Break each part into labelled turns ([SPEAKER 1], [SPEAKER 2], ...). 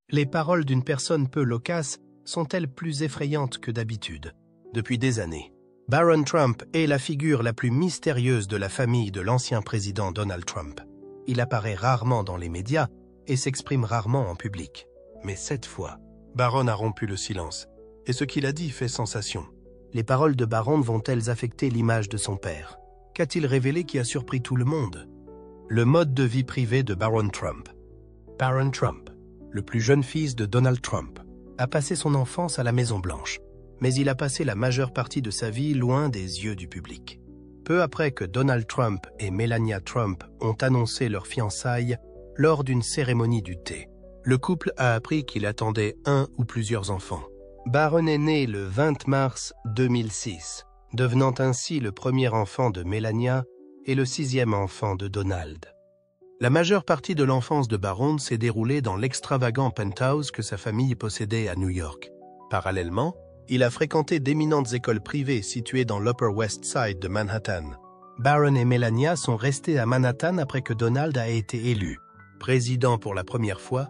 [SPEAKER 1] Les paroles d'une personne peu loquace sont-elles plus effrayantes que d'habitude? Depuis des années, Barron Trump est la figure la plus mystérieuse de la famille de l'ancien président Donald Trump. Il apparaît rarement dans les médias et s'exprime rarement en public. Mais cette fois, Barron a rompu le silence, et ce qu'il a dit fait sensation. Les paroles de Barron vont-elles affecter l'image de son père? Qu'a-t-il révélé qui a surpris tout le monde? Le mode de vie privé de Barron Trump. Barron Trump, le plus jeune fils de Donald Trump, a passé son enfance à la Maison-Blanche, mais il a passé la majeure partie de sa vie loin des yeux du public. Peu après que Donald Trump et Melania Trump ont annoncé leur fiançailles lors d'une cérémonie du thé, le couple a appris qu'il attendait un ou plusieurs enfants. Barron est né le 20 mars 2006, devenant ainsi le premier enfant de Melania et le 6e enfant de Donald. La majeure partie de l'enfance de Barron s'est déroulée dans l'extravagant penthouse que sa famille possédait à New York. Parallèlement, il a fréquenté d'éminentes écoles privées situées dans l'Upper West Side de Manhattan. Barron et Melania sont restés à Manhattan après que Donald a été élu président pour la première fois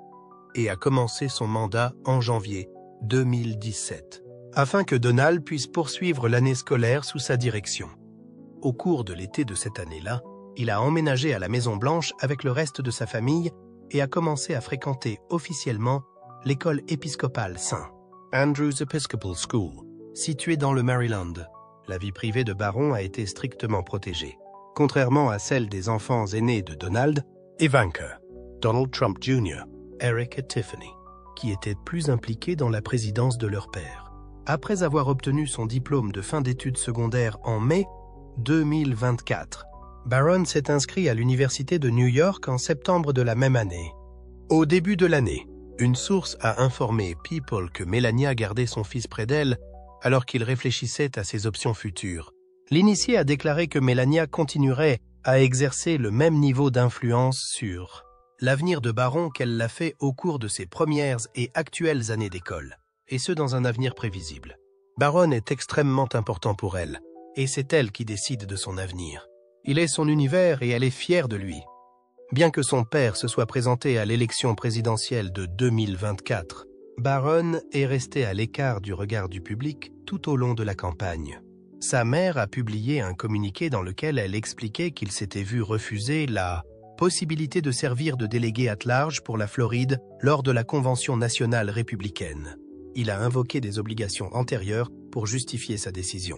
[SPEAKER 1] et a commencé son mandat en janvier 2017, afin que Donald puisse poursuivre l'année scolaire sous sa direction. Au cours de l'été de cette année-là, il a emménagé à la Maison-Blanche avec le reste de sa famille et a commencé à fréquenter officiellement l'école épiscopale St. Andrew's Episcopal School, située dans le Maryland. La vie privée de Barron a été strictement protégée, contrairement à celle des enfants aînés de Donald, Ivanka, Donald Trump Jr., Eric et Tiffany, qui étaient plus impliqués dans la présidence de leur père. Après avoir obtenu son diplôme de fin d'études secondaires en mai 2024, Barron s'est inscrit à l'Université de New York en septembre de la même année. Au début de l'année, une source a informé People que Melania gardait son fils près d'elle alors qu'il réfléchissait à ses options futures. L'initié a déclaré que Melania continuerait à exercer le même niveau d'influence sur l'avenir de Barron qu'elle l'a fait au cours de ses premières et actuelles années d'école, et ce dans un avenir prévisible. Barron est extrêmement important pour elle, et c'est elle qui décide de son avenir. Il est son univers et elle est fière de lui. Bien que son père se soit présenté à l'élection présidentielle de 2024, Barron est resté à l'écart du regard du public tout au long de la campagne. Sa mère a publié un communiqué dans lequel elle expliquait qu'il s'était vu refuser la possibilité de servir de délégué at large pour la Floride lors de la Convention nationale républicaine. Il a invoqué des obligations antérieures pour justifier sa décision.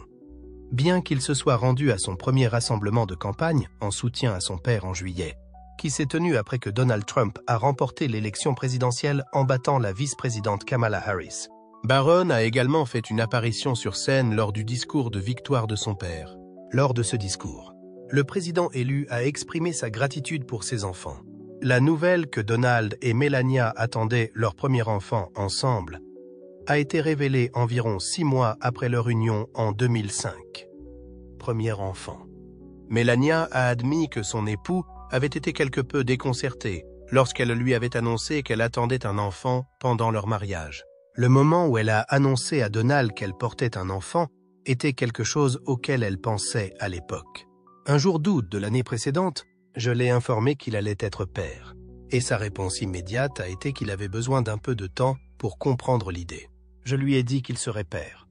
[SPEAKER 1] Bien qu'il se soit rendu à son premier rassemblement de campagne en soutien à son père en juillet, qui s'est tenu après que Donald Trump a remporté l'élection présidentielle en battant la vice-présidente Kamala Harris, Barron a également fait une apparition sur scène lors du discours de victoire de son père. Lors de ce discours, le président élu a exprimé sa gratitude pour ses enfants. La nouvelle que Donald et Melania attendaient leur premier enfant ensemble a été révélée environ 6 mois après leur union en 2005. Premier enfant. Melania a admis que son époux avait été quelque peu déconcerté lorsqu'elle lui avait annoncé qu'elle attendait un enfant pendant leur mariage. Le moment où elle a annoncé à Donald qu'elle portait un enfant était quelque chose auquel elle pensait à l'époque. Un jour d'août de l'année précédente, je l'ai informé qu'il allait être père, et sa réponse immédiate a été qu'il avait besoin d'un peu de temps pour comprendre l'idée. Je lui ai dit qu'il serait père.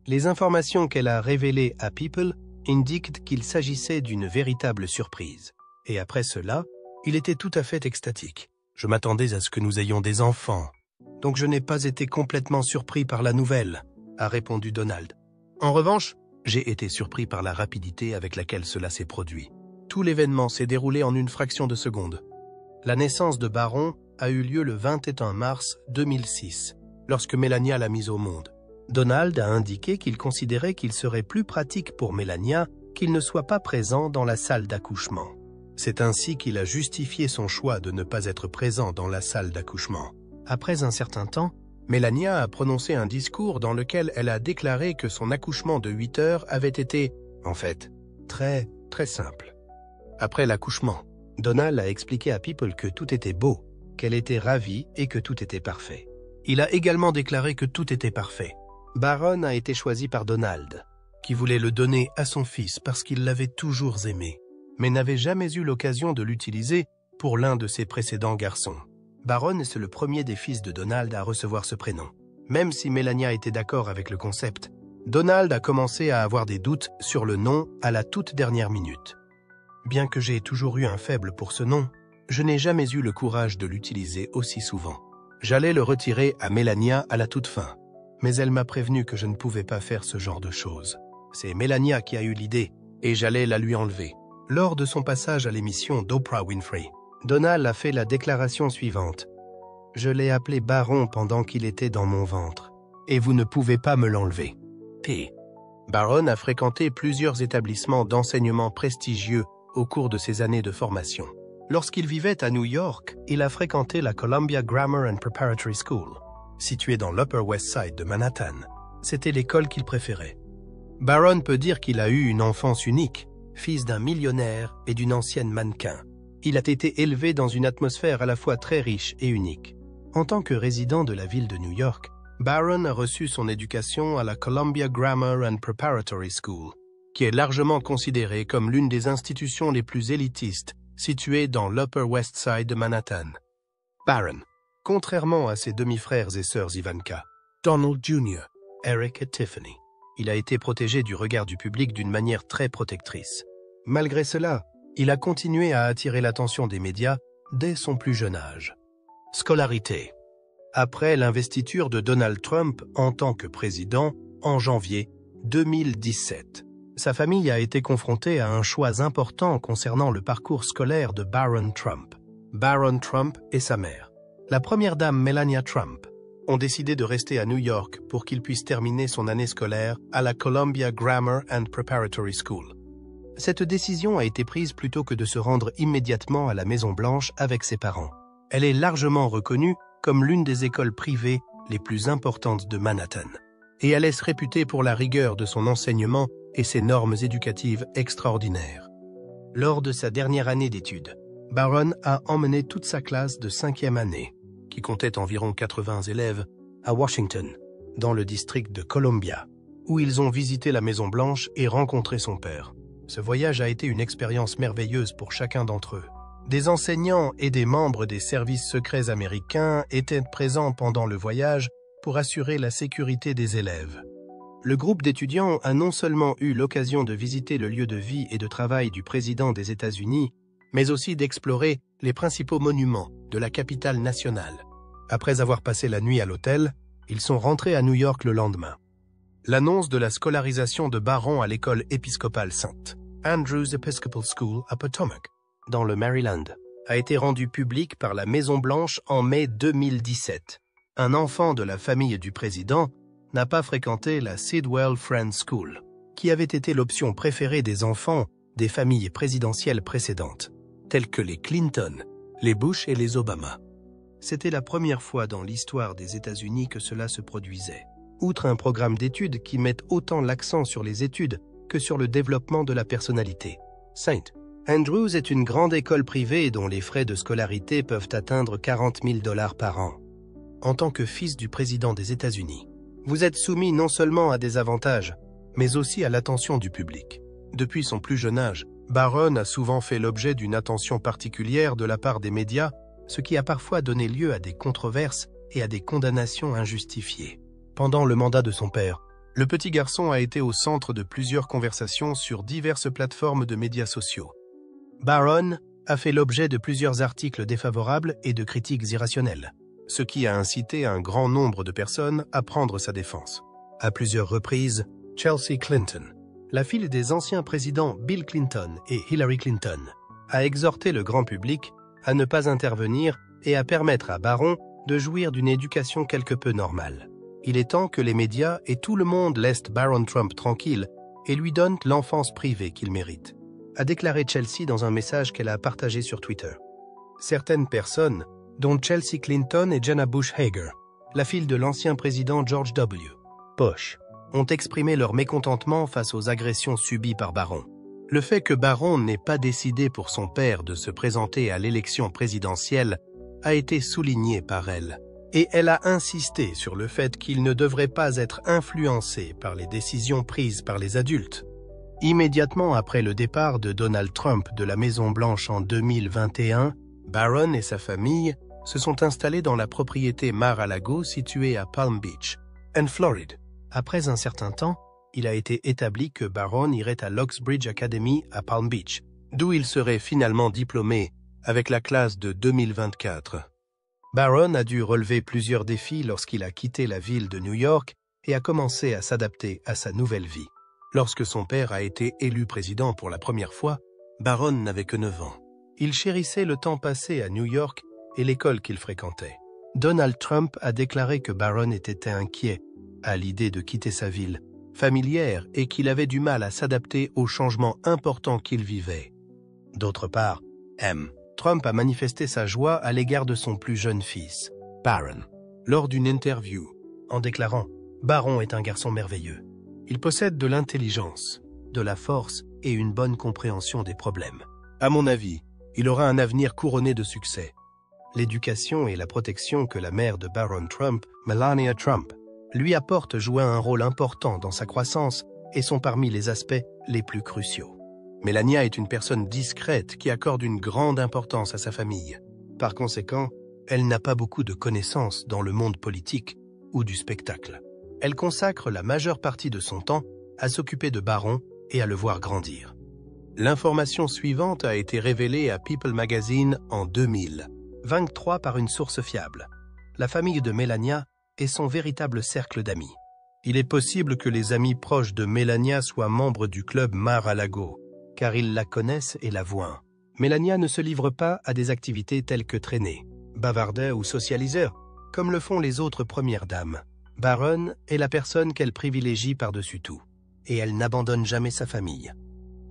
[SPEAKER 1] Les informations qu'elle a révélées à People indiquent qu'il s'agissait d'une véritable surprise. Et après cela, il était tout à fait extatique. Je m'attendais à ce que nous ayons des enfants, donc je n'ai pas été complètement surpris par la nouvelle, a répondu Donald. En revanche, j'ai été surpris par la rapidité avec laquelle cela s'est produit. Tout l'événement s'est déroulé en une fraction de seconde. La naissance de Barron a eu lieu le 21 mars 2006, lorsque Melania l'a mise au monde. Donald a indiqué qu'il considérait qu'il serait plus pratique pour Melania qu'il ne soit pas présent dans la salle d'accouchement. C'est ainsi qu'il a justifié son choix de ne pas être présent dans la salle d'accouchement. Après un certain temps, Melania a prononcé un discours dans lequel elle a déclaré que son accouchement de 8 heures avait été, en fait, très simple. Après l'accouchement, Donald a expliqué à People que tout était beau, qu'elle était ravie et que tout était parfait. Il a également déclaré que tout était parfait. Barron a été choisi par Donald, qui voulait le donner à son fils parce qu'il l'avait toujours aimé, mais n'avait jamais eu l'occasion de l'utiliser pour l'un de ses précédents garçons. Baron est le premier des fils de Donald à recevoir ce prénom. Même si Melania était d'accord avec le concept, Donald a commencé à avoir des doutes sur le nom à la toute dernière minute. Bien que j'ai toujours eu un faible pour ce nom, je n'ai jamais eu le courage de l'utiliser aussi souvent. J'allais le retirer à Melania à la toute fin, mais elle m'a prévenu que je ne pouvais pas faire ce genre de choses. C'est Melania qui a eu l'idée, et j'allais la lui enlever. Lors de son passage à l'émission d'Oprah Winfrey, Donald a fait la déclaration suivante. « Je l'ai appelé Baron pendant qu'il était dans mon ventre, et vous ne pouvez pas me l'enlever. » P. Baron a fréquenté plusieurs établissements d'enseignement prestigieux au cours de ses années de formation. Lorsqu'il vivait à New York, il a fréquenté la Columbia Grammar and Preparatory School, située dans l'Upper West Side de Manhattan. C'était l'école qu'il préférait. Baron peut dire qu'il a eu une enfance unique, fils d'un millionnaire et d'une ancienne mannequin. Il a été élevé dans une atmosphère à la fois très riche et unique. En tant que résident de la ville de New York, Baron a reçu son éducation à la Columbia Grammar and Preparatory School, qui est largement considérée comme l'une des institutions les plus élitistes située dans l'Upper West Side de Manhattan. Baron, contrairement à ses demi-frères et sœurs Ivanka, Donald Jr., Eric et Tiffany, il a été protégé du regard du public d'une manière très protectrice. Malgré cela, il a continué à attirer l'attention des médias dès son plus jeune âge. Scolarité. Après l'investiture de Donald Trump en tant que président en janvier 2017, sa famille a été confrontée à un choix important concernant le parcours scolaire de Baron Trump. Baron Trump et sa mère, la première dame Melania Trump, ont décidé de rester à New York pour qu'il puisse terminer son année scolaire à la Columbia Grammar and Preparatory School. Cette décision a été prise plutôt que de se rendre immédiatement à la Maison-Blanche avec ses parents. Elle est largement reconnue comme l'une des écoles privées les plus importantes de Manhattan, et elle est réputée pour la rigueur de son enseignement et ses normes éducatives extraordinaires. Lors de sa dernière année d'études, Baron a emmené toute sa classe de 5e année, qui comptait environ 80 élèves, à Washington, dans le district de Columbia, où ils ont visité la Maison-Blanche et rencontré son père. Ce voyage a été une expérience merveilleuse pour chacun d'entre eux. Des enseignants et des membres des services secrets américains étaient présents pendant le voyage pour assurer la sécurité des élèves. Le groupe d'étudiants a non seulement eu l'occasion de visiter le lieu de vie et de travail du président des États-Unis, mais aussi d'explorer les principaux monuments de la capitale nationale. Après avoir passé la nuit à l'hôtel, ils sont rentrés à New York le lendemain. L'annonce de la scolarisation de Baron à l'école épiscopale St. Andrew's Episcopal School à Potomac, dans le Maryland, a été rendue publique par la Maison-Blanche en mai 2017. Un enfant de la famille du président n'a pas fréquenté la Sidwell Friends School, qui avait été l'option préférée des enfants des familles présidentielles précédentes, telles que les Clinton, les Bush et les Obama. C'était la première fois dans l'histoire des États-Unis que cela se produisait. Outre un programme d'études qui met autant l'accent sur les études que sur le développement de la personnalité. St. Andrews est une grande école privée dont les frais de scolarité peuvent atteindre 40 000 $ par an. En tant que fils du président des États-Unis, vous êtes soumis non seulement à des avantages, mais aussi à l'attention du public. Depuis son plus jeune âge, Baron a souvent fait l'objet d'une attention particulière de la part des médias, ce qui a parfois donné lieu à des controverses et à des condamnations injustifiées. Pendant le mandat de son père, le petit garçon a été au centre de plusieurs conversations sur diverses plateformes de médias sociaux. Baron a fait l'objet de plusieurs articles défavorables et de critiques irrationnelles, ce qui a incité un grand nombre de personnes à prendre sa défense. À plusieurs reprises, Chelsea Clinton, la fille des anciens présidents Bill Clinton et Hillary Clinton, a exhorté le grand public à ne pas intervenir et à permettre à Baron de jouir d'une éducation quelque peu normale. Il est temps que les médias et tout le monde laissent Baron Trump tranquille et lui donnent l'enfance privée qu'il mérite, a déclaré Chelsea dans un message qu'elle a partagé sur Twitter. Certaines personnes, dont Chelsea Clinton et Jenna Bush Hager, la fille de l'ancien président George W. Bush, ont exprimé leur mécontentement face aux agressions subies par Baron. Le fait que Baron n'ait pas décidé pour son père de se présenter à l'élection présidentielle a été souligné par elle, et elle a insisté sur le fait qu'il ne devrait pas être influencé par les décisions prises par les adultes. Immédiatement après le départ de Donald Trump de la Maison-Blanche en 2021, Baron et sa famille se sont installés dans la propriété Mar-a-Lago située à Palm Beach, en Floride. Après un certain temps, il a été établi que Barron irait à l'Oxbridge Academy à Palm Beach, d'où il serait finalement diplômé avec la classe de 2024. Barron a dû relever plusieurs défis lorsqu'il a quitté la ville de New York et a commencé à s'adapter à sa nouvelle vie. Lorsque son père a été élu président pour la première fois, Barron n'avait que 9 ans. Il chérissait le temps passé à New York et l'école qu'il fréquentait. Donald Trump a déclaré que Barron était inquiet à l'idée de quitter sa ville familière et qu'il avait du mal à s'adapter aux changements importants qu'il vivait. D'autre part, Trump a manifesté sa joie à l'égard de son plus jeune fils, Barron, lors d'une interview, en déclarant « Barron est un garçon merveilleux. Il possède de l'intelligence, de la force et une bonne compréhension des problèmes. À mon avis, il aura un avenir couronné de succès. » L'éducation et la protection que la mère de Barron Trump, Melania Trump, lui apporte jouent un rôle important dans sa croissance et sont parmi les aspects les plus cruciaux. Melania est une personne discrète qui accorde une grande importance à sa famille. Par conséquent, elle n'a pas beaucoup de connaissances dans le monde politique ou du spectacle. Elle consacre la majeure partie de son temps à s'occuper de Barron et à le voir grandir. L'information suivante a été révélée à People Magazine en 2023 par une source fiable. La famille de Melania est son véritable cercle d'amis. Il est possible que les amis proches de Melania soient membres du club Mar-a-Lago, car ils la connaissent et la voient. Melania ne se livre pas à des activités telles que traîner, bavarder ou socialiser, comme le font les autres premières dames. Barron est la personne qu'elle privilégie par-dessus tout, et elle n'abandonne jamais sa famille.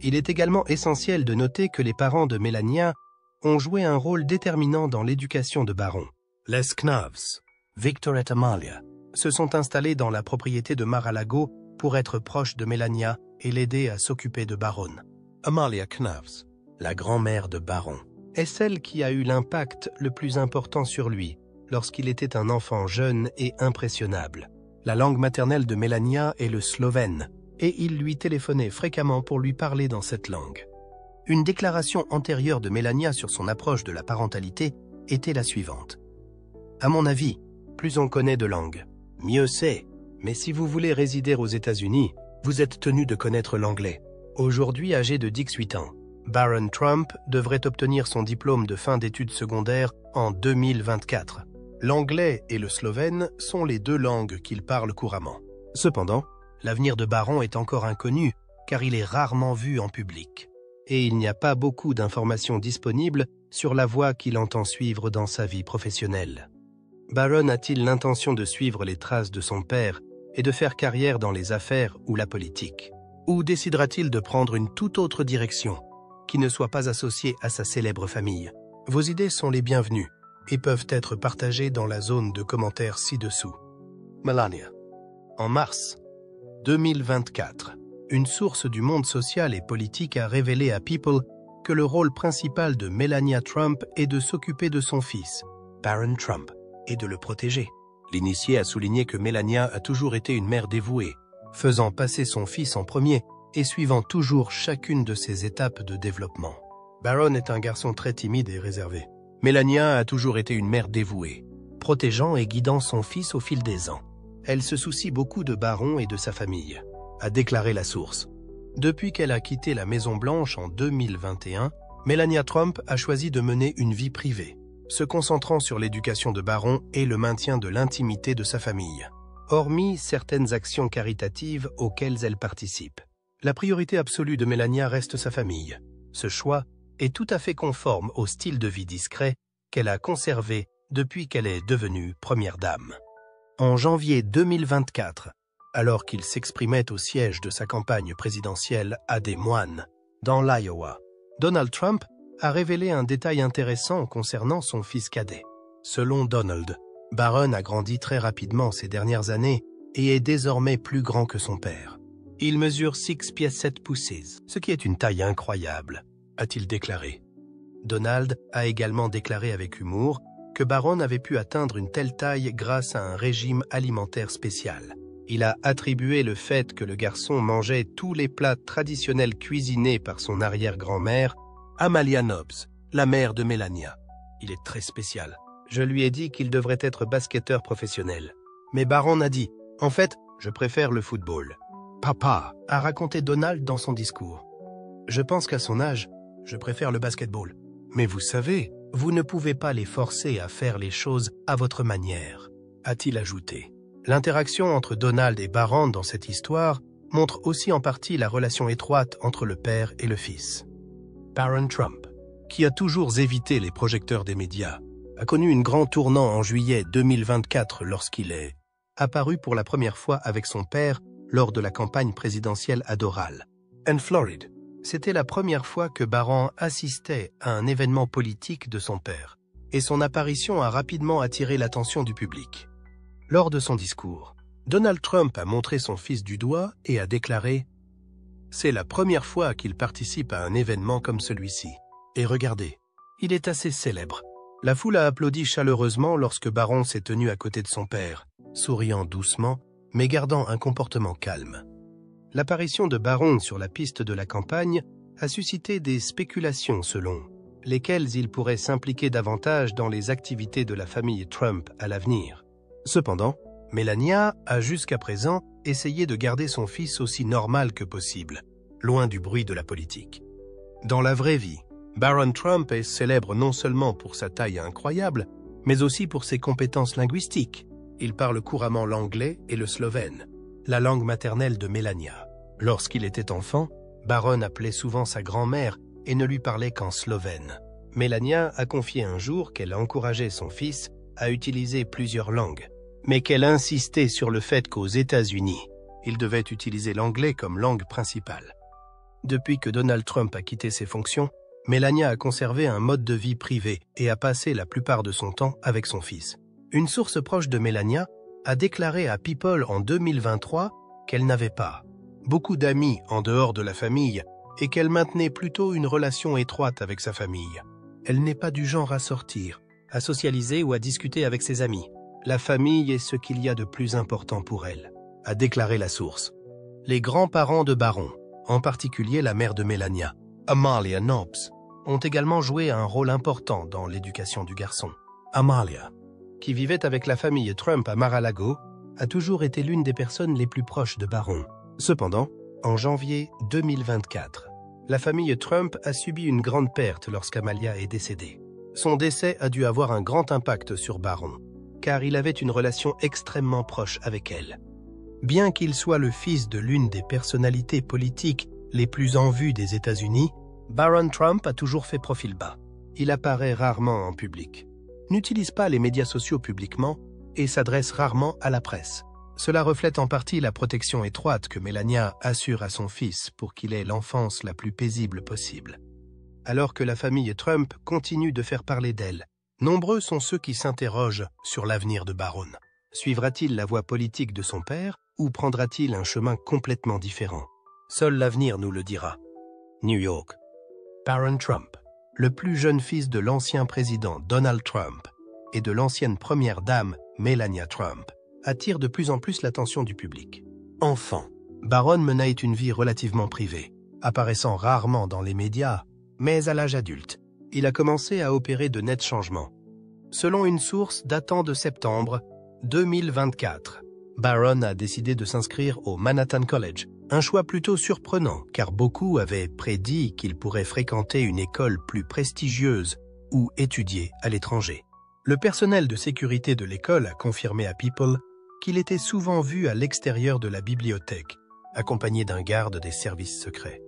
[SPEAKER 1] Il est également essentiel de noter que les parents de Melania ont joué un rôle déterminant dans l'éducation de Barron. Les Knavs, Victor et Amalia, se sont installés dans la propriété de Mar-a-Lago pour être proches de Melania et l'aider à s'occuper de Barron. Amalia Knavs, la grand-mère de Barron, est celle qui a eu l'impact le plus important sur lui lorsqu'il était un enfant jeune et impressionnable. La langue maternelle de Melania est le slovène, et il lui téléphonait fréquemment pour lui parler dans cette langue. Une déclaration antérieure de Melania sur son approche de la parentalité était la suivante. « À mon avis, plus on connaît de langues, mieux c'est. Mais si vous voulez résider aux États-Unis, vous êtes tenu de connaître l'anglais. » Aujourd'hui âgé de 18 ans, Barron Trump devrait obtenir son diplôme de fin d'études secondaires en 2024. L'anglais et le slovène sont les deux langues qu'il parle couramment. Cependant, l'avenir de Barron est encore inconnu car il est rarement vu en public. Et il n'y a pas beaucoup d'informations disponibles sur la voie qu'il entend suivre dans sa vie professionnelle. Barron a-t-il l'intention de suivre les traces de son père et de faire carrière dans les affaires ou la politique? Ou décidera-t-il de prendre une toute autre direction, qui ne soit pas associée à sa célèbre famille? Vos idées sont les bienvenues et peuvent être partagées dans la zone de commentaires ci-dessous. Melania. En mars 2024, une source du monde social et politique a révélé à People que le rôle principal de Melania Trump est de s'occuper de son fils, Barron Trump, et de le protéger. L'initié a souligné que Melania a toujours été une mère dévouée, faisant passer son fils en premier et suivant toujours chacune de ses étapes de développement. Barron est un garçon très timide et réservé. Melania a toujours été une mère dévouée, protégeant et guidant son fils au fil des ans. Elle se soucie beaucoup de Barron et de sa famille, a déclaré la source. Depuis qu'elle a quitté la Maison-Blanche en 2021, Melania Trump a choisi de mener une vie privée, se concentrant sur l'éducation de Barron et le maintien de l'intimité de sa famille. Hormis certaines actions caritatives auxquelles elle participe, la priorité absolue de Melania reste sa famille. Ce choix est tout à fait conforme au style de vie discret qu'elle a conservé depuis qu'elle est devenue première dame. En janvier 2024, alors qu'il s'exprimait au siège de sa campagne présidentielle à Des Moines, dans l'Iowa, Donald Trump a révélé un détail intéressant concernant son fils cadet. Selon Donald, Barron a grandi très rapidement ces dernières années et est désormais plus grand que son père. Il mesure 6 pieds 7 pouces, ce qui est une taille incroyable, a-t-il déclaré. Donald a également déclaré avec humour que Barron avait pu atteindre une telle taille grâce à un régime alimentaire spécial. Il a attribué le fait que le garçon mangeait tous les plats traditionnels cuisinés par son arrière-grand-mère, Amalia Knowles, la mère de Melania. Il est très spécial. Je lui ai dit qu'il devrait être basketteur professionnel. Mais Barron a dit « En fait, je préfère le football. » Papa, a raconté Donald dans son discours. Je pense qu'à son âge, je préfère le basketball. Mais vous savez, vous ne pouvez pas les forcer à faire les choses à votre manière, a-t-il ajouté. L'interaction entre Donald et Barron dans cette histoire montre aussi en partie la relation étroite entre le père et le fils. Barron Trump, qui a toujours évité les projecteurs des médias, a connu un grand tournant en juillet 2024 lorsqu'il est apparu pour la première fois avec son père lors de la campagne présidentielle à Doral, en Floride. C'était la première fois que Barron assistait à un événement politique de son père, et son apparition a rapidement attiré l'attention du public. Lors de son discours, Donald Trump a montré son fils du doigt et a déclaré « C'est la première fois qu'il participe à un événement comme celui-ci. Et regardez, il est assez célèbre. » La foule a applaudi chaleureusement lorsque Barron s'est tenu à côté de son père, souriant doucement, mais gardant un comportement calme. L'apparition de Barron sur la piste de la campagne a suscité des spéculations selon lesquelles il pourrait s'impliquer davantage dans les activités de la famille Trump à l'avenir. Cependant, Melania a jusqu'à présent essayé de garder son fils aussi normal que possible, loin du bruit de la politique. Dans la vraie vie, Barron Trump est célèbre non seulement pour sa taille incroyable, mais aussi pour ses compétences linguistiques. Il parle couramment l'anglais et le slovène, la langue maternelle de Melania. Lorsqu'il était enfant, Barron appelait souvent sa grand-mère et ne lui parlait qu'en slovène. Melania a confié un jour qu'elle encourageait son fils à utiliser plusieurs langues, mais qu'elle insistait sur le fait qu'aux États-Unis, il devait utiliser l'anglais comme langue principale. Depuis que Donald Trump a quitté ses fonctions, Melania a conservé un mode de vie privé et a passé la plupart de son temps avec son fils. Une source proche de Melania a déclaré à People en 2023 qu'elle n'avait pas beaucoup d'amis en dehors de la famille et qu'elle maintenait plutôt une relation étroite avec sa famille. Elle n'est pas du genre à sortir, à socialiser ou à discuter avec ses amis. La famille est ce qu'il y a de plus important pour elle, a déclaré la source. Les grands-parents de Barron, en particulier la mère de Melania, Amalia Knobs, ont également joué un rôle important dans l'éducation du garçon. Amalia, qui vivait avec la famille Trump à Mar-a-Lago, a toujours été l'une des personnes les plus proches de Barron. Cependant, en janvier 2024, la famille Trump a subi une grande perte lorsqu'Amalia est décédée. Son décès a dû avoir un grand impact sur Barron, car il avait une relation extrêmement proche avec elle. Bien qu'il soit le fils de l'une des personnalités politiques les plus en vue des États-Unis, Barron Trump a toujours fait profil bas. Il apparaît rarement en public, n'utilise pas les médias sociaux publiquement et s'adresse rarement à la presse. Cela reflète en partie la protection étroite que Melania assure à son fils pour qu'il ait l'enfance la plus paisible possible. Alors que la famille Trump continue de faire parler d'elle, nombreux sont ceux qui s'interrogent sur l'avenir de Barron. Suivra-t-il la voie politique de son père ou prendra-t-il un chemin complètement différent? Seul l'avenir nous le dira. New York. Barron Trump, le plus jeune fils de l'ancien président Donald Trump et de l'ancienne première dame Melania Trump, attire de plus en plus l'attention du public. Enfant, Barron menait une vie relativement privée, apparaissant rarement dans les médias, mais à l'âge adulte, il a commencé à opérer de nets changements. Selon une source datant de septembre 2024, Barron a décidé de s'inscrire au Manhattan College, un choix plutôt surprenant car beaucoup avaient prédit qu'il pourrait fréquenter une école plus prestigieuse ou étudier à l'étranger. Le personnel de sécurité de l'école a confirmé à People qu'il était souvent vu à l'extérieur de la bibliothèque, accompagné d'un garde des services secrets.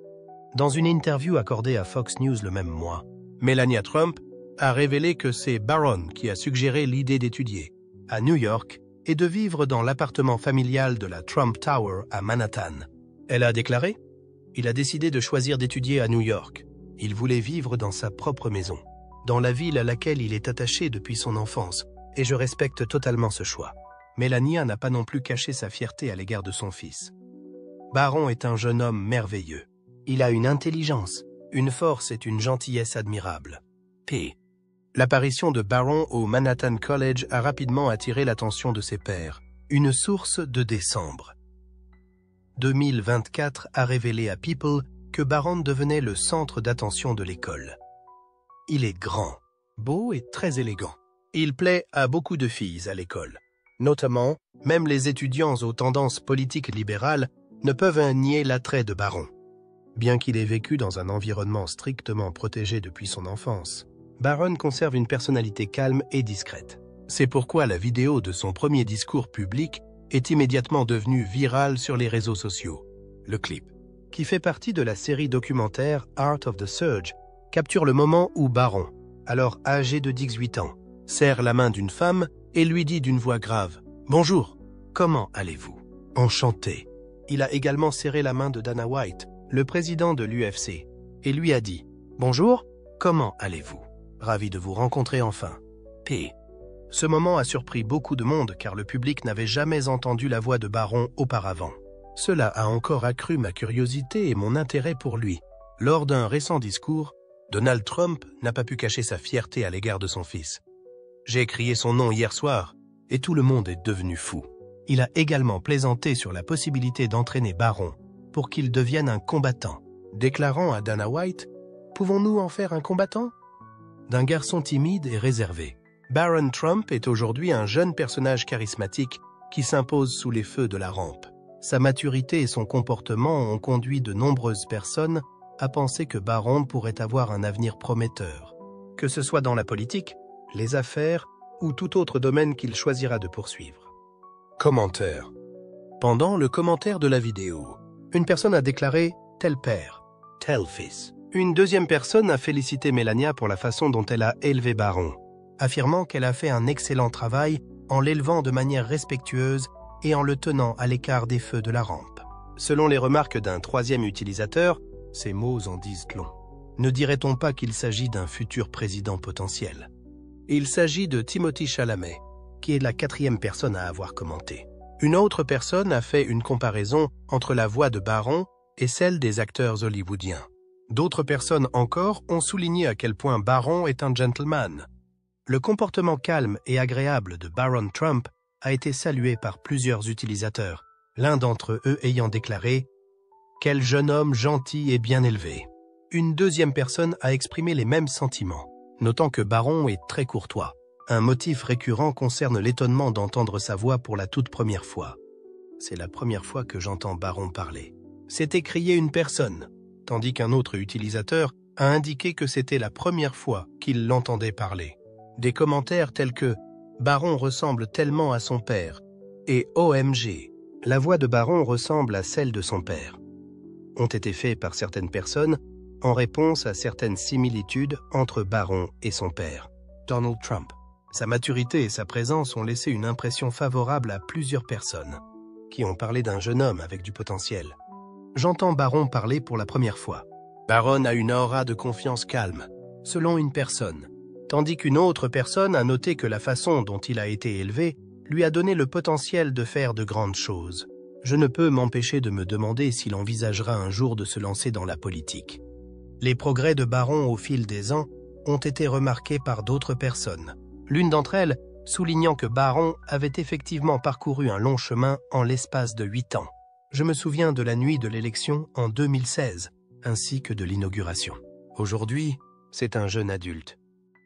[SPEAKER 1] Dans une interview accordée à Fox News le même mois, Melania Trump a révélé que c'est Barron qui a suggéré l'idée d'étudier à New York et de vivre dans l'appartement familial de la Trump Tower à Manhattan. Elle a déclaré « Il a décidé de choisir d'étudier à New York. Il voulait vivre dans sa propre maison, dans la ville à laquelle il est attaché depuis son enfance, et je respecte totalement ce choix. » Melania n'a pas non plus caché sa fierté à l'égard de son fils. Barron est un jeune homme merveilleux. Il a une intelligence, une force et une gentillesse admirables. P. L'apparition de Barron au Manhattan College a rapidement attiré l'attention de ses pairs. Une source de décembre 2024 a révélé à People que Barron devenait le centre d'attention de l'école. Il est grand, beau et très élégant, Il plaît à beaucoup de filles à l'école. Notamment, même les étudiants aux tendances politiques libérales ne peuvent nier l'attrait de Barron. Bien qu'il ait vécu dans un environnement strictement protégé depuis son enfance, Barron conserve une personnalité calme et discrète. C'est pourquoi la vidéo de son premier discours public est immédiatement devenue virale sur les réseaux sociaux. Le clip, qui fait partie de la série documentaire Art of the Surge, capture le moment où Barron, alors âgé de 18 ans, serre la main d'une femme et lui dit d'une voix grave « Bonjour, comment allez-vous ?» Enchanté. Il a également serré la main de Dana White, le président de l'UFC, et lui a dit « Bonjour, comment allez-vous? Ravi de vous rencontrer enfin. P. » Ce moment a surpris beaucoup de monde car le public n'avait jamais entendu la voix de Barron auparavant. Cela a encore accru ma curiosité et mon intérêt pour lui. Lors d'un récent discours, Donald Trump n'a pas pu cacher sa fierté à l'égard de son fils. « J'ai crié son nom hier soir et tout le monde est devenu fou. » Il a également plaisanté sur la possibilité d'entraîner Barron pour qu'il devienne un combattant, déclarant à Dana White « Pouvons-nous en faire un combattant ?» D'un garçon timide et réservé, Barron Trump est aujourd'hui un jeune personnage charismatique qui s'impose sous les feux de la rampe. Sa maturité et son comportement ont conduit de nombreuses personnes à penser que Barron pourrait avoir un avenir prometteur, que ce soit dans la politique, les affaires ou tout autre domaine qu'il choisira de poursuivre. Commentaire. Pendant le commentaire de la vidéo, une personne a déclaré « tel père, tel fils ». Une deuxième personne a félicité Melania pour la façon dont elle a élevé Barron, affirmant qu'elle a fait un excellent travail en l'élevant de manière respectueuse et en le tenant à l'écart des feux de la rampe. Selon les remarques d'un troisième utilisateur, ces mots en disent long. Ne dirait-on pas qu'il s'agit d'un futur président potentiel? Il s'agit de Timothée Chalamet, qui est la quatrième personne à avoir commenté. Une autre personne a fait une comparaison entre la voix de Barron et celle des acteurs hollywoodiens. D'autres personnes encore ont souligné à quel point Barron est un gentleman. Le comportement calme et agréable de Barron Trump a été salué par plusieurs utilisateurs, l'un d'entre eux ayant déclaré « Quel jeune homme gentil et bien élevé ». Une deuxième personne a exprimé les mêmes sentiments, notant que Barron est très courtois. Un motif récurrent concerne l'étonnement d'entendre sa voix pour la toute première fois. C'est la première fois que j'entends Barron parler. C'est écrié une personne, tandis qu'un autre utilisateur a indiqué que c'était la première fois qu'il l'entendait parler. Des commentaires tels que « Barron ressemble tellement à son père » et « OMG, la voix de Barron ressemble à celle de son père » ont été faits par certaines personnes en réponse à certaines similitudes entre Barron et son père, Donald Trump. Sa maturité et sa présence ont laissé une impression favorable à plusieurs personnes qui ont parlé d'un jeune homme avec du potentiel. J'entends Barron parler pour la première fois. Barron a une aura de confiance calme, selon une personne, tandis qu'une autre personne a noté que la façon dont il a été élevé lui a donné le potentiel de faire de grandes choses. Je ne peux m'empêcher de me demander s'il envisagera un jour de se lancer dans la politique. Les progrès de Barron au fil des ans ont été remarqués par d'autres personnes. L'une d'entre elles soulignant que Barron avait effectivement parcouru un long chemin en l'espace de 8 ans. Je me souviens de la nuit de l'élection en 2016, ainsi que de l'inauguration. Aujourd'hui, c'est un jeune adulte.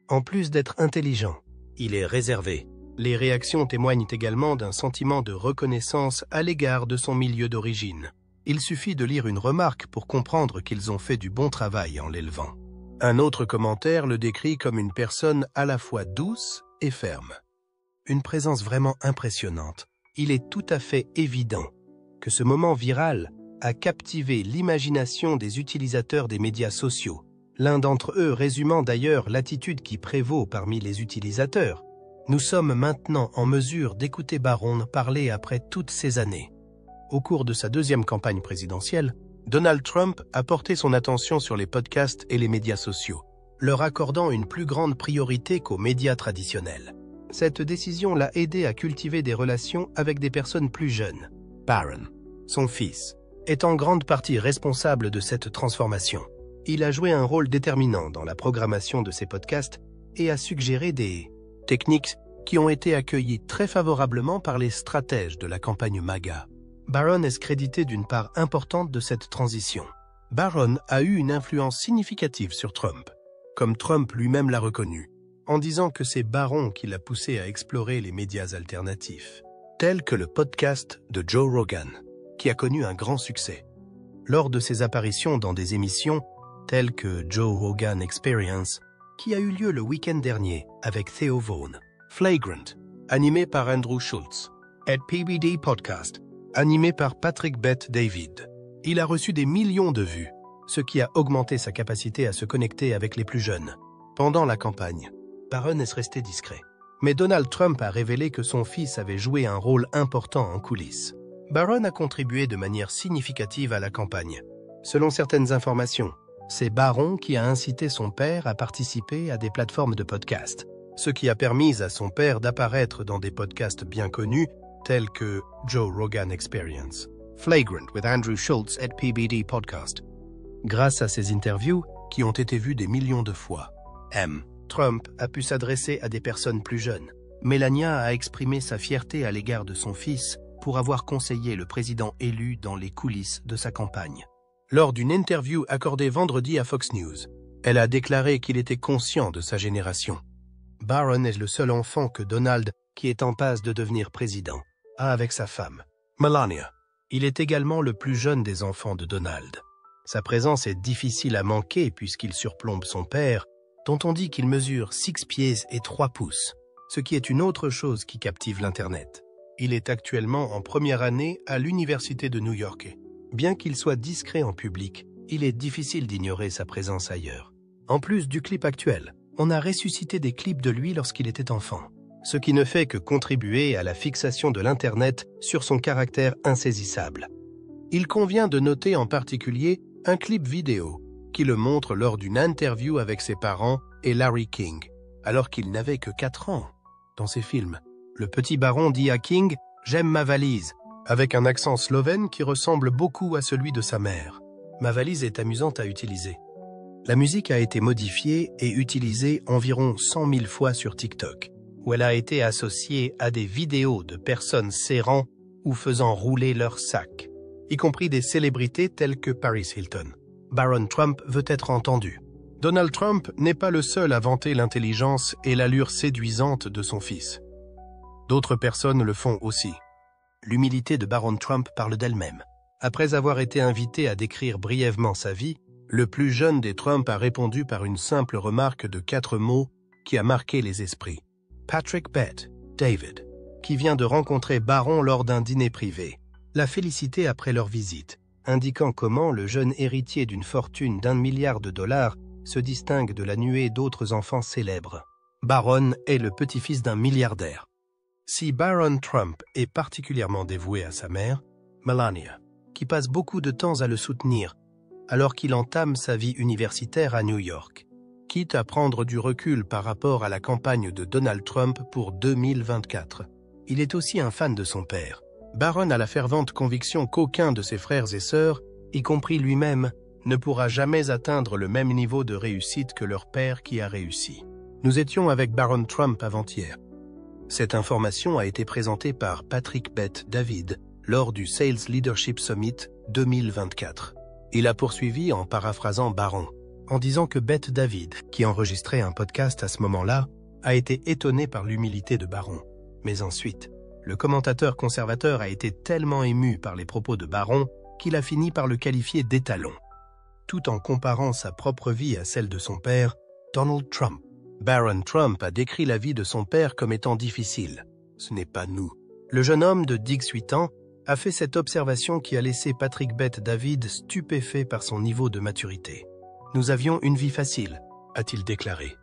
[SPEAKER 1] En plus d'être intelligent, il est réservé. Les réactions témoignent également d'un sentiment de reconnaissance à l'égard de son milieu d'origine. Il suffit de lire une remarque pour comprendre qu'ils ont fait du bon travail en l'élevant. Un autre commentaire le décrit comme une personne à la fois douce et ferme. Une présence vraiment impressionnante. Il est tout à fait évident que ce moment viral a captivé l'imagination des utilisateurs des médias sociaux, l'un d'entre eux résumant d'ailleurs l'attitude qui prévaut parmi les utilisateurs. Nous sommes maintenant en mesure d'écouter Barron parler après toutes ces années. Au cours de sa deuxième campagne présidentielle, Donald Trump a porté son attention sur les podcasts et les médias sociaux, leur accordant une plus grande priorité qu'aux médias traditionnels. Cette décision l'a aidé à cultiver des relations avec des personnes plus jeunes. Barron, son fils, est en grande partie responsable de cette transformation. Il a joué un rôle déterminant dans la programmation de ces podcasts et a suggéré des techniques qui ont été accueillies très favorablement par les stratèges de la campagne MAGA. Barron est crédité d'une part importante de cette transition. Barron a eu une influence significative sur Trump, comme Trump lui-même l'a reconnu, en disant que c'est Barron qui l'a poussé à explorer les médias alternatifs, tels que le podcast de Joe Rogan, qui a connu un grand succès. Lors de ses apparitions dans des émissions telles que Joe Rogan Experience, qui a eu lieu le week-end dernier avec Theo Vaughn, Flagrant, animé par Andrew Schulz, et PBD Podcast, animé par Patrick Bet-David. Il a reçu des millions de vues, ce qui a augmenté sa capacité à se connecter avec les plus jeunes. Pendant la campagne, Barron est resté discret. Mais Donald Trump a révélé que son fils avait joué un rôle important en coulisses. Barron a contribué de manière significative à la campagne. Selon certaines informations, c'est Barron qui a incité son père à participer à des plateformes de podcast, ce qui a permis à son père d'apparaître dans des podcasts bien connus tels que Joe Rogan Experience, Flagrant with Andrew Schulz et PBD Podcast. Grâce à ces interviews, qui ont été vues des millions de fois, Trump a pu s'adresser à des personnes plus jeunes. Melania a exprimé sa fierté à l'égard de son fils pour avoir conseillé le président élu dans les coulisses de sa campagne. Lors d'une interview accordée vendredi à Fox News, elle a déclaré qu'il était conscient de sa génération. Barron est le seul enfant que Donald, qui est en passe de devenir président, a avec sa femme, Melania. Il est également le plus jeune des enfants de Donald. Sa présence est difficile à manquer puisqu'il surplombe son père, dont on dit qu'il mesure 6 pieds et 3 pouces, ce qui est une autre chose qui captive l'Internet. Il est actuellement en première année à l'Université de New York. Bien qu'il soit discret en public, il est difficile d'ignorer sa présence ailleurs. En plus du clip actuel, on a ressuscité des clips de lui lorsqu'il était enfant, ce qui ne fait que contribuer à la fixation de l'Internet sur son caractère insaisissable. Il convient de noter en particulier un clip vidéo qui le montre lors d'une interview avec ses parents et Larry King, alors qu'il n'avait que 4 ans. Dans ses films, le petit Barron dit à King « J'aime ma valise », avec un accent slovène qui ressemble beaucoup à celui de sa mère. Ma valise est amusante à utiliser. La musique a été modifiée et utilisée environ 100 000 fois sur TikTok, où elle a été associée à des vidéos de personnes serrant ou faisant rouler leur sac, y compris des célébrités telles que Paris Hilton. Barron Trump veut être entendu. Donald Trump n'est pas le seul à vanter l'intelligence et l'allure séduisante de son fils. D'autres personnes le font aussi. L'humilité de Barron Trump parle d'elle-même. Après avoir été invité à décrire brièvement sa vie, le plus jeune des Trump a répondu par une simple remarque de 4 mots qui a marqué les esprits. Patrick Bet-David, qui vient de rencontrer Barron lors d'un dîner privé, l'a félicité après leur visite, indiquant comment le jeune héritier d'une fortune d'1 milliard de dollars se distingue de la nuée d'autres enfants célèbres. Barron est le petit-fils d'un milliardaire. Si Barron Trump est particulièrement dévoué à sa mère, Melania, qui passe beaucoup de temps à le soutenir, alors qu'il entame sa vie universitaire à New York, quitte à prendre du recul par rapport à la campagne de Donald Trump pour 2024. Il est aussi un fan de son père. Barron a la fervente conviction qu'aucun de ses frères et sœurs, y compris lui-même, ne pourra jamais atteindre le même niveau de réussite que leur père qui a réussi. Nous étions avec Barron Trump avant-hier. Cette information a été présentée par Patrick Bet-David lors du Sales Leadership Summit 2024. Il a poursuivi en paraphrasant Barron, en disant que Bet-David, qui enregistrait un podcast à ce moment-là, a été étonné par l'humilité de Barron. Mais ensuite, le commentateur conservateur a été tellement ému par les propos de Barron qu'il a fini par le qualifier d'étalon, tout en comparant sa propre vie à celle de son père, Donald Trump. Barron Trump a décrit la vie de son père comme étant difficile. Ce n'est pas nous. Le jeune homme de 18 ans a fait cette observation qui a laissé Patrick Bet-David stupéfait par son niveau de maturité. « Nous avions une vie facile », a-t-il déclaré.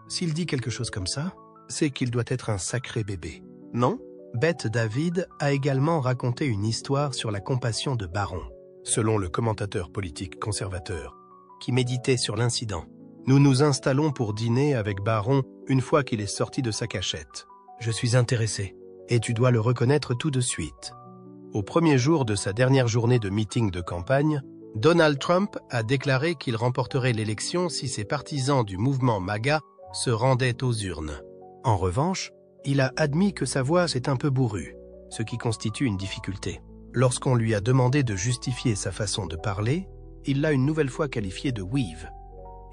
[SPEAKER 1] S'il dit quelque chose comme ça, c'est qu'il doit être un sacré bébé. Non ? Bet-David a également raconté une histoire sur la compassion de Barron, selon le commentateur politique conservateur, qui méditait sur l'incident. Nous nous installons pour dîner avec Barron une fois qu'il est sorti de sa cachette. Je suis intéressé, et tu dois le reconnaître tout de suite. Au premier jour de sa dernière journée de meeting de campagne, Donald Trump a déclaré qu'il remporterait l'élection si ses partisans du mouvement MAGA se rendaient aux urnes. En revanche, il a admis que sa voix est un peu bourrue, ce qui constitue une difficulté. Lorsqu'on lui a demandé de justifier sa façon de parler, il l'a une nouvelle fois qualifiée de weave.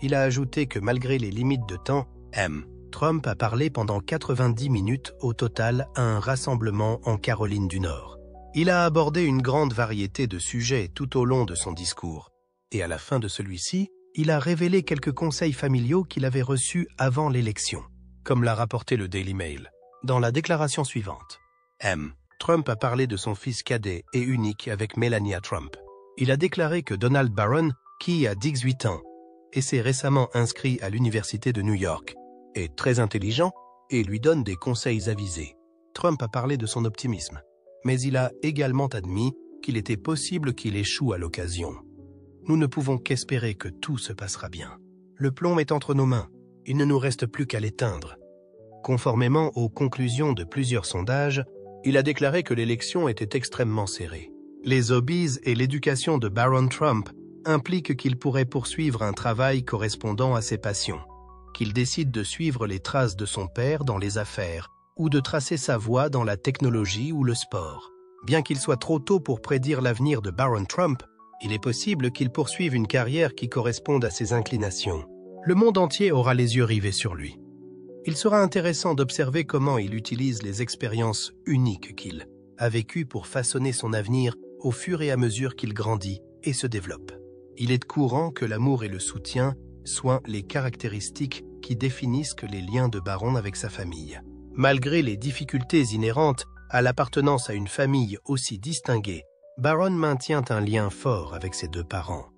[SPEAKER 1] Il a ajouté que malgré les limites de temps, Trump a parlé pendant 90 minutes au total à un rassemblement en Caroline du Nord. Il a abordé une grande variété de sujets tout au long de son discours. Et à la fin de celui-ci, il a révélé quelques conseils familiaux qu'il avait reçus avant l'élection, comme l'a rapporté le Daily Mail. Dans la déclaration suivante, Trump a parlé de son fils cadet et unique avec Melania Trump. Il a déclaré que Donald Barron, qui a 18 ans et s'est récemment inscrit à l'Université de New York, est très intelligent et lui donne des conseils avisés. Trump a parlé de son optimisme, mais il a également admis qu'il était possible qu'il échoue à l'occasion. Nous ne pouvons qu'espérer que tout se passera bien. Le plomb est entre nos mains, il ne nous reste plus qu'à l'éteindre. Conformément aux conclusions de plusieurs sondages, il a déclaré que l'élection était extrêmement serrée. Les hobbies et l'éducation de Barron Trump impliquent qu'il pourrait poursuivre un travail correspondant à ses passions, qu'il décide de suivre les traces de son père dans les affaires ou de tracer sa voie dans la technologie ou le sport. Bien qu'il soit trop tôt pour prédire l'avenir de Barron Trump, il est possible qu'il poursuive une carrière qui corresponde à ses inclinations. Le monde entier aura les yeux rivés sur lui. Il sera intéressant d'observer comment il utilise les expériences uniques qu'il a vécues pour façonner son avenir au fur et à mesure qu'il grandit et se développe. Il est courant que l'amour et le soutien soient les caractéristiques qui définissent les liens de Barron avec sa famille. Malgré les difficultés inhérentes à l'appartenance à une famille aussi distinguée, Barron maintient un lien fort avec ses deux parents.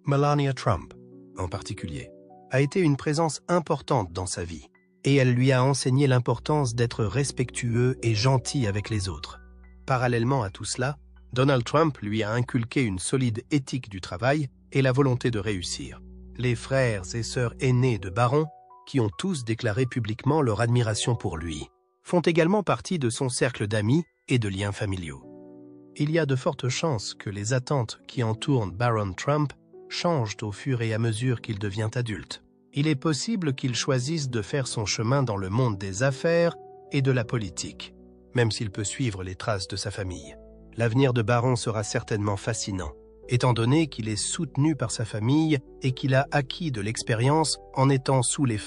[SPEAKER 1] Melania Trump, en particulier, a été une présence importante dans sa vie, et elle lui a enseigné l'importance d'être respectueux et gentil avec les autres. Parallèlement à tout cela, Donald Trump lui a inculqué une solide éthique du travail et la volonté de réussir. Les frères et sœurs aînés de Barron, qui ont tous déclaré publiquement leur admiration pour lui, font également partie de son cercle d'amis et de liens familiaux. Il y a de fortes chances que les attentes qui entourent Barron Trump changent au fur et à mesure qu'il devient adulte. Il est possible qu'il choisisse de faire son chemin dans le monde des affaires et de la politique, même s'il peut suivre les traces de sa famille. L'avenir de Barron sera certainement fascinant, étant donné qu'il est soutenu par sa famille et qu'il a acquis de l'expérience en étant sous les